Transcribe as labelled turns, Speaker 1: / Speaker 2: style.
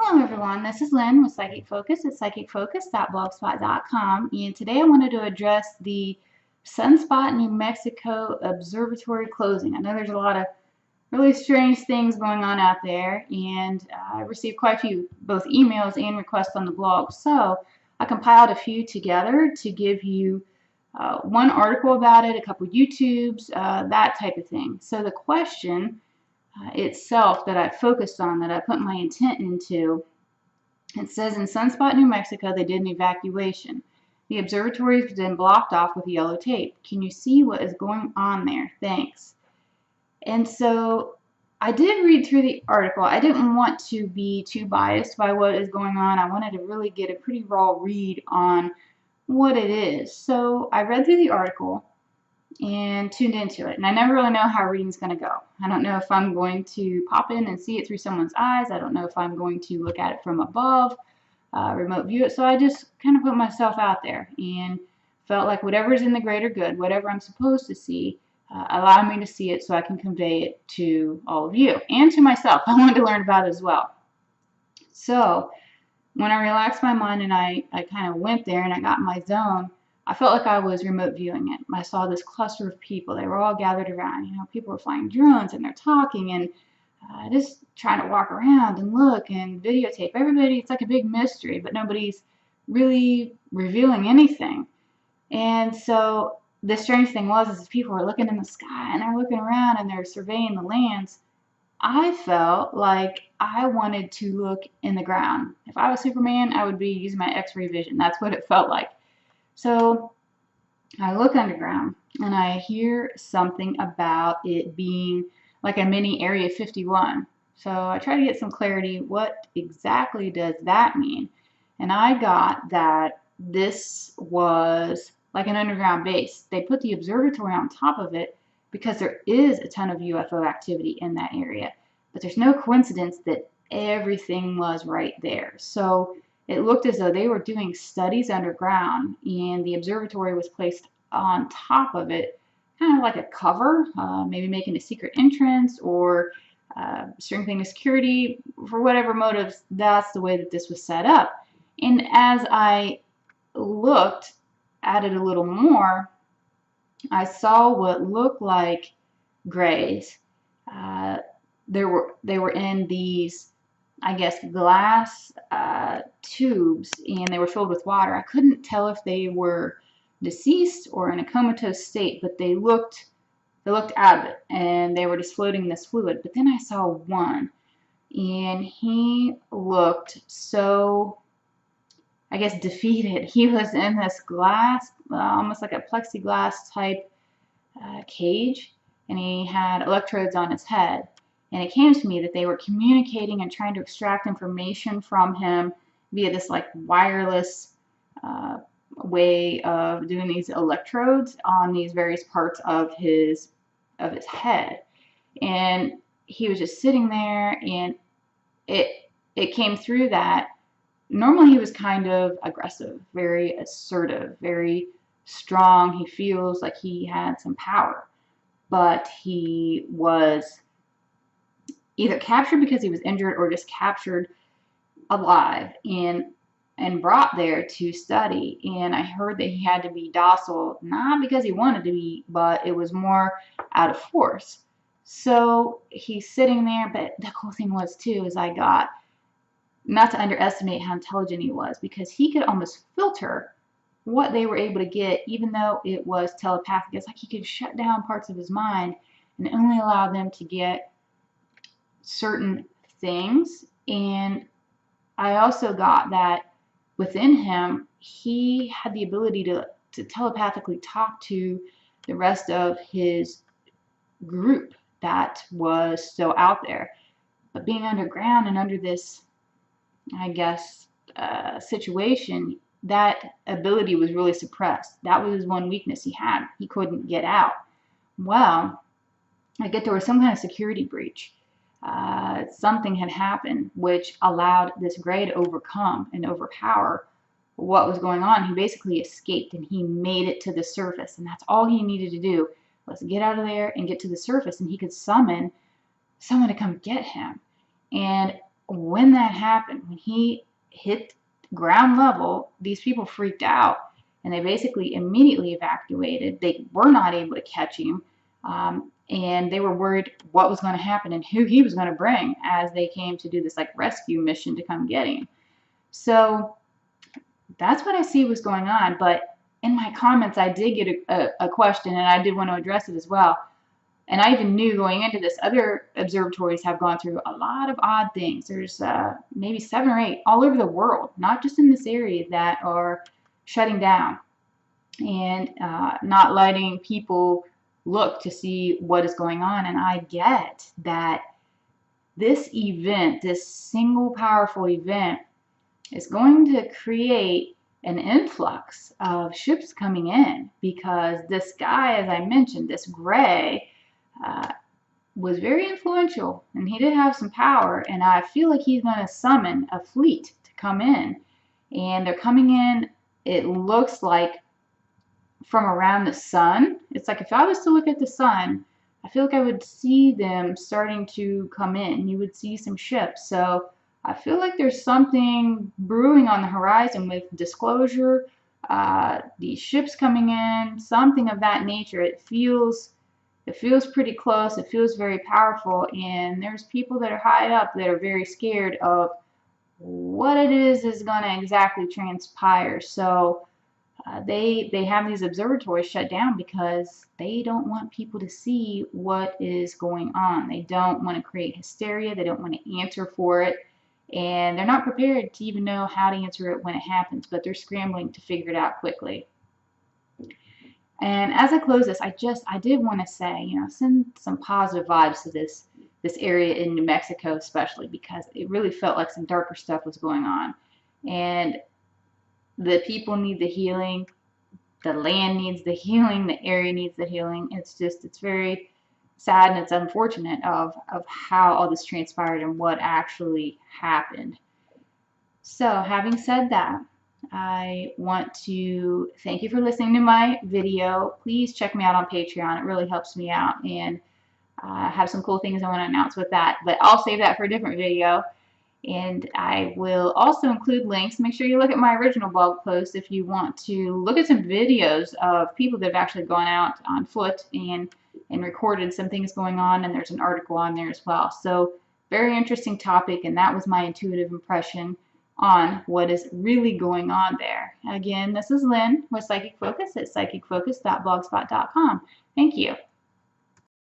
Speaker 1: Hello everyone, this is Lynn with Psychic Focus at psychicfocus.blogspot.com, and today I wanted to address the Sunspot, New Mexico Observatory closing. I know there's a lot of really strange things going on out there, and I received quite a few both emails and requests on the blog, so I compiled a few together to give you one article about it, a couple YouTubes, that type of thing. So the question itself that I focused on, that I put my intent into, it says in Sunspot, New Mexico, they did an evacuation. The observatory has been blocked off with yellow tape. Can you see what is going on there? Thanks. And so I did read through the article. I didn't want to be too biased by what is going on. I wanted to really get a pretty raw read on what it is. So I read through the article and tuned into it. And I never really know how a reading's going to go. I don't know if I'm going to pop in and see it through someone's eyes. I don't know if I'm going to look at it from above, remote view it. So I just kind of put myself out there and felt like whatever's in the greater good, whatever I'm supposed to see, allow me to see it so I can convey it to all of you and to myself. I wanted to learn about it as well. So when I relaxed my mind and I kind of went there and I got in my zone, I felt like I was remote viewing it. I saw this cluster of people. They were all gathered around. You know, people were flying drones and they're talking and just trying to walk around and look and videotape. Everybody, it's like a big mystery, but nobody's really revealing anything. And so the strange thing was, is people were looking in the sky and they're looking around and they're surveying the lands. I felt like I wanted to look in the ground. If I was Superman, I would be using my X-ray vision. That's what it felt like. So I look underground and I hear something about it being like a mini Area 51. So I try to get some clarity. What exactly does that mean? And I got that this was like an underground base. They put the observatory on top of it because there is a ton of UFO activity in that area. But there's no coincidence that everything was right there. So it looked as though they were doing studies underground, and the observatory was placed on top of it, kind of like a cover, maybe making a secret entrance or strengthening the security. For whatever motives, that's the way that this was set up. And as I looked at it a little more, I saw what looked like grays. They were in these, I guess, glass tubes, and they were filled with water. I couldn't tell if they were deceased or in a comatose state, but they looked out of it, and they were just floating in this fluid. But then I saw one, and he looked so, I guess, defeated. He was in this glass, almost like a plexiglass type cage, and he had electrodes on his head. And it came to me that they were communicating and trying to extract information from him via this like wireless way of doing these electrodes on these various parts of his head. And he was just sitting there, and it came through that normally he was kind of aggressive, very assertive, very strong. He feels like he had some power, but he was either captured because he was injured or just captured alive and brought there to study. And I heard that he had to be docile, not because he wanted to be, but it was more out of force. So he's sitting there, but the cool thing was too is I got not to underestimate how intelligent he was, because he could almost filter what they were able to get, even though it was telepathic. It's like he could shut down parts of his mind and only allow them to get certain things. And I also got that within him, he had the ability to telepathically talk to the rest of his group that was still out there. But being underground and under this, I guess, situation, that ability was really suppressed. That was one weakness he had. He couldn't get out. Well, I get there was some kind of security breach. Something had happened which allowed this gray to overcome and overpower what was going on. He basically escaped, and he made it to the surface, and that's all he needed to do was get out of there and get to the surface, and he could summon someone to come get him. And when that happened, when he hit ground level, these people freaked out and they basically immediately evacuated. They were not able to catch him, and they were worried what was going to happen and who he was going to bring as they came to do this like rescue mission to come get him. So that's what I see was going on. But in my comments, I did get a question, and I did want to address it as well. And I even knew going into this, other observatories have gone through a lot of odd things. There's maybe 7 or 8 all over the world, not just in this area, that are shutting down and not letting people look to see what is going on. And I get that this event, this single powerful event, is going to create an influx of ships coming in, because this guy, as I mentioned, this Gray, was very influential and he did have some power, and I feel like he's going to summon a fleet to come in, and they're coming in, it looks like, from around the sun. It's like if I was to look at the sun, I feel like I would see them starting to come in. You would see some ships. So I feel like there's something brewing on the horizon with disclosure, these ships coming in, something of that nature. It feels pretty close. It feels very powerful, and there's people that are high up that are very scared of what it is going to exactly transpire. So they have these observatories shut down because they don't want people to see what is going on. They don't want to create hysteria. They don't want to answer for it. And they're not prepared to even know how to answer it when it happens, but they're scrambling to figure it out quickly. And as I close this, I did want to say, send some positive vibes to this area in New Mexico, especially because it really felt like some darker stuff was going on. And the people need the healing, the land needs the healing, the area needs the healing. It's very sad, and it's unfortunate of how all this transpired and what actually happened. So having said that, I want to thank you for listening to my video. Please check me out on Patreon. It really helps me out, and I have some cool things I want to announce with that, but I'll save that for a different video. And I will also include links. Make sure you look at my original blog post if you want to look at some videos of people that have actually gone out on foot and recorded some things going on, and there's an article on there as well. So very interesting topic, and that was my intuitive impression on what is really going on there. Again, this is Lynn with Psychic Focus at psychicfocus.blogspot.com. Thank you.